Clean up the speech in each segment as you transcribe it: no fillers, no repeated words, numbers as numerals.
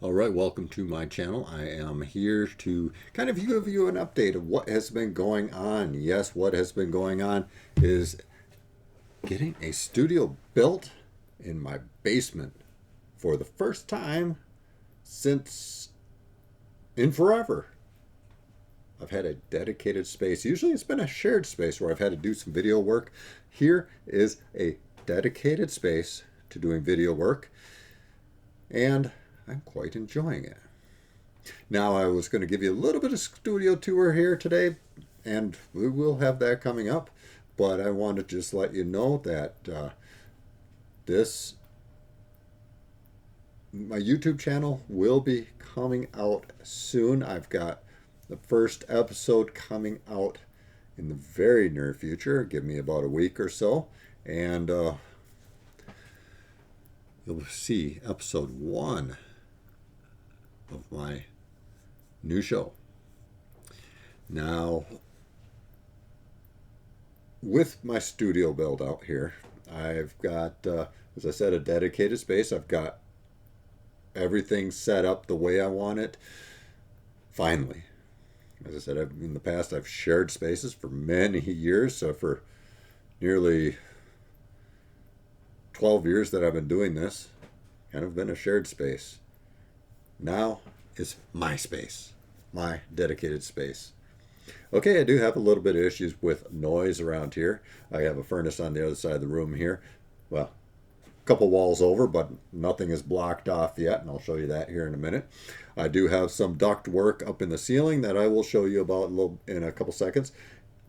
All right, welcome to my channel. I am here to kind of give you an update of what has been going on. Yes, what has been going on is getting a studio built in my basement for the first time since in forever. I've had a dedicated space. Usually it's been a shared space where I've had to do some video work. Here is a dedicated space to doing video work, and I'm quite enjoying it. Now, I was going to give you a little bit of studio tour here today, and we will have that coming up. But I want to just let you know that this my YouTube channel will be coming out soon. I've got the first episode coming out in the very near future. Give me about a week or so, and you'll see episode 1 of my new show. Now, with my studio build out here, I've got, as I said, a dedicated space. I've got everything set up the way I want it. Finally, as I said, in the past, I've shared spaces for many years. So for nearly 12 years that I've been doing this, kind of been a shared space. Now it's my space, my dedicated space. Okay, I do have a little bit of issues with noise around here. I have a furnace on the other side of the room here. Well, a couple walls over, but nothing is blocked off yet, and I'll show you that here in a minute. I do have some duct work up in the ceiling that I will show you about in a couple seconds.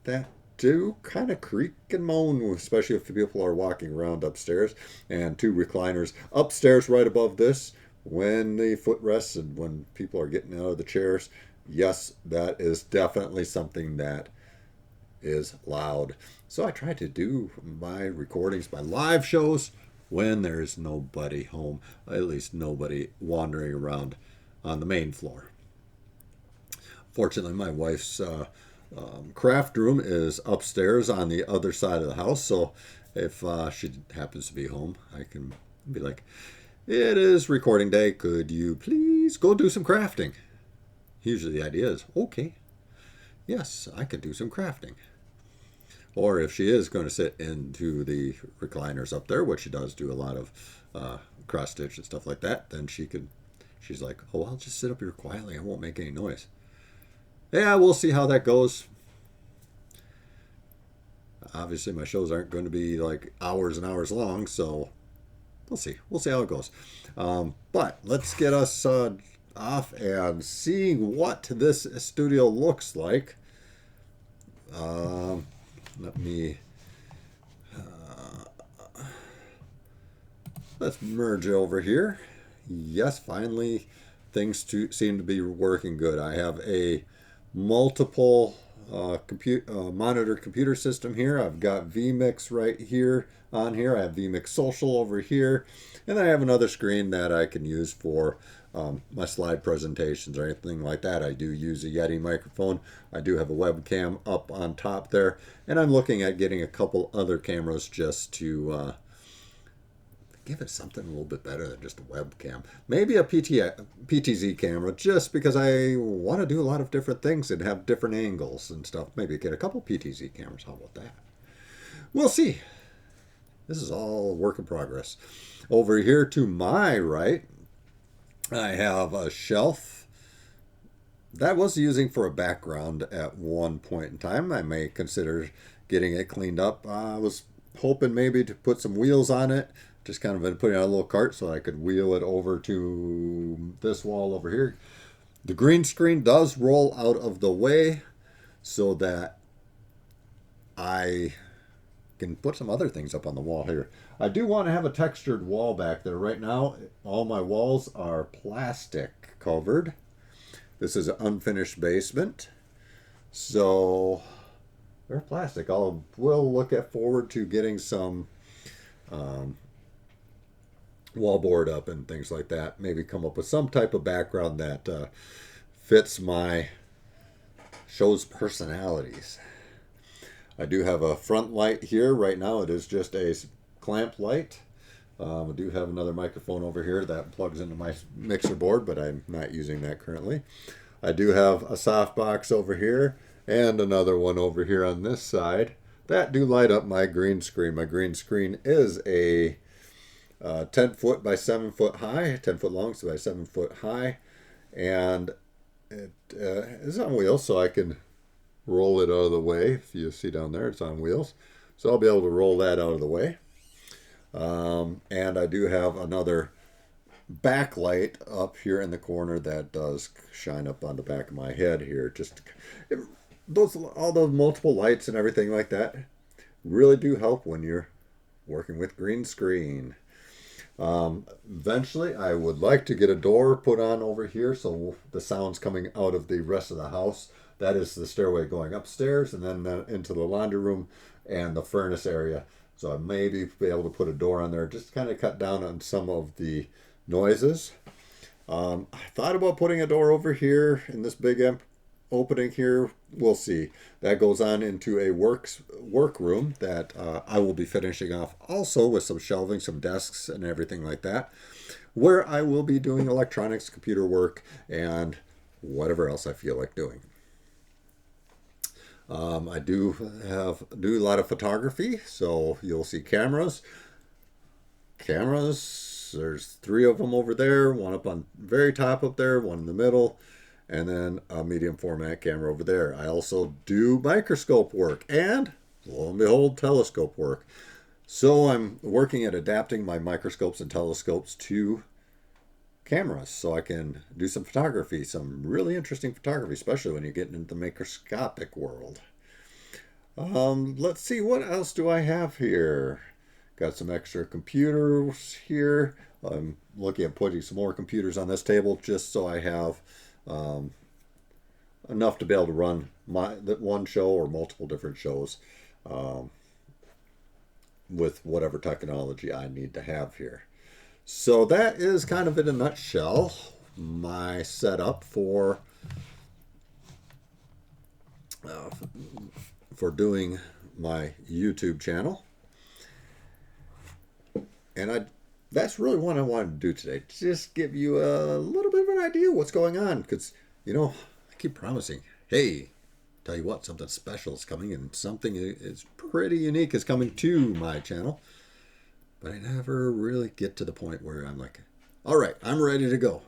That do kind of creak and moan, especially if people are walking around upstairs. And 2 recliners upstairs right above this when the footrests and when people are getting out of the chairs. Yes, that is definitely something that is loud. So I try to do my recordings, my live shows, when there's nobody home, at least nobody wandering around on the main floor. Fortunately, my wife's craft room is upstairs on the other side of the house, so if she happens to be home, I can be like, "It is recording day. Could you please go do some crafting?" Usually the idea is, okay, yes, I could do some crafting. Or if she is going to sit into the recliners up there, which she does do a lot of cross stitch and stuff like that, then she's like, "Oh, I'll just sit up here quietly. I won't make any noise." Yeah, we'll see how that goes. Obviously, my shows aren't going to be like hours and hours long, so we'll see. We'll see how it goes. But let's get us off and seeing what this studio looks like. Let me let's merge over here. Yes, finally things seem to be working good. I have a multiple monitor computer system here. I've got vMix right here on here. I have vMix Social over here, and I have another screen that I can use for my slide presentations or anything like that. I do use a Yeti microphone. I do have a webcam up on top there, and I'm looking at getting a couple other cameras just to give it something a little bit better than just a webcam. Maybe a PTZ camera, just because I want to do a lot of different things and have different angles and stuff. Maybe get a couple PTZ cameras. How about that? We'll see. This is all a work in progress. Over here to my right, I have a shelf that I was using for a background at one point in time. I may consider getting it cleaned up. I was hoping maybe to put some wheels on it. Just kind of been putting on a little cart so I could wheel it over to this wall over here. The green screen does roll out of the way so that I can put some other things up on the wall here. I do want to have a textured wall back there. Right now, all my walls are plastic covered. This is an unfinished basement, so they're plastic. We'll look forward to getting some wallboard up and things like that. Maybe come up with some type of background that fits my show's personalities. I do have a front light here. Right now it is just a clamp light. I do have another microphone over here that plugs into my mixer board, but I'm not using that currently. I do have a softbox over here and another one over here on this side that do light up my green screen. My green screen is a 10 foot by 7 foot high, 10 foot long, so by 7 foot high, and it is on wheels, so I can roll it out of the way. If you see down there, it's on wheels, so I'll be able to roll that out of the way. And I do have another backlight up here in the corner that does shine up on the back of my head here. Just all those multiple lights and everything like that really do help when you're working with green screen. Eventually, I would like to get a door put on over here so the sound's coming out of the rest of the house. That is the stairway going upstairs and then into the laundry room and the furnace area. So I maybe be able to put a door on there just to kind of cut down on some of the noises. I thought about putting a door over here in this big opening here. We'll see. That goes on into a workroom that I will be finishing off also with some shelving, some desks and everything like that, where I will be doing electronics, computer work, and whatever else I feel like doing. I do a lot of photography, so you'll see cameras. There's 3 of them over there, one up on very top up there, one in the middle, and then a medium format camera over there. I also do microscope work and, lo and behold, telescope work. So I'm working at adapting my microscopes and telescopes to cameras so I can do some photography, some really interesting photography, especially when you're getting into the microscopic world. Let's see, what else do I have here? Got some extra computers here. I'm looking at putting some more computers on this table just so I have enough to be able to run one show or multiple different shows with whatever technology I need to have here. So that is kind of in a nutshell my setup for doing my YouTube channel. And that's really what I wanted to do today. Just give you a little bit of an idea of what's going on. Because, I keep promising, hey, tell you what, something special is coming and something is pretty unique is coming to my channel. But I never really get to the point where I'm like, all right, I'm ready to go.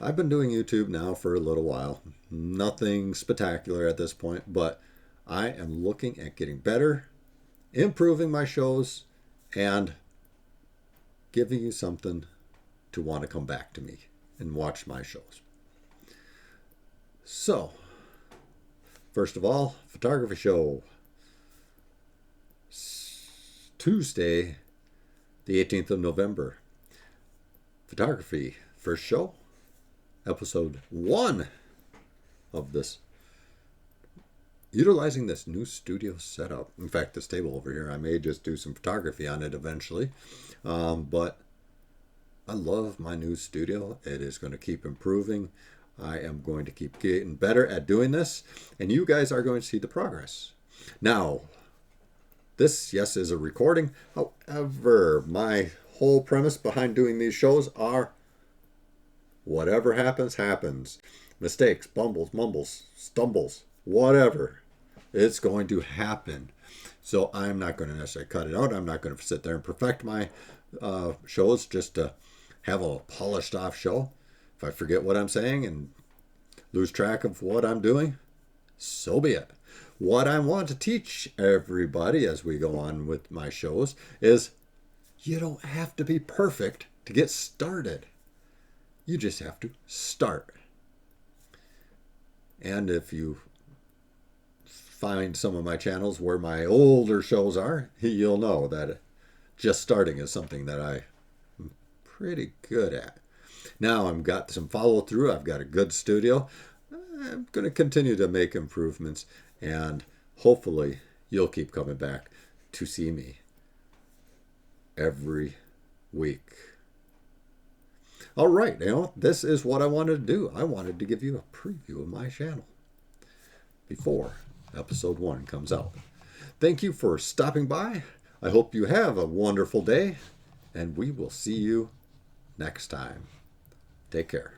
I've been doing YouTube now for a little while. Nothing spectacular at this point, but I am looking at getting better, improving my shows, and giving you something to want to come back to me and watch my shows. So, first of all, photography show. Tuesday, the 18th of November. Photography, first show, episode 1 of this. Utilizing this new studio setup. In fact, this table over here, I may just do some photography on it eventually. But I love my new studio. It is going to keep improving. I am going to keep getting better at doing this. And you guys are going to see the progress. Now, this, yes, is a recording. However, my whole premise behind doing these shows are whatever happens, happens. Mistakes, bumbles, mumbles, stumbles, whatever. It's going to happen. So I'm not going to necessarily cut it out. I'm not going to sit there and perfect my shows just to have a polished off show. If I forget what I'm saying and lose track of what I'm doing, so be it. What I want to teach everybody as we go on with my shows is you don't have to be perfect to get started. You just have to start. And if you find some of my channels where my older shows are, you'll know that just starting is something that I'm pretty good at. Now I've got some follow through. I've got a good studio. I'm going to continue to make improvements, and hopefully you'll keep coming back to see me every week. All right, this is what I wanted to do. I wanted to give you a preview of my channel before episode 1 comes out. Thank you for stopping by. I hope you have a wonderful day. and we will see you next time. Take care.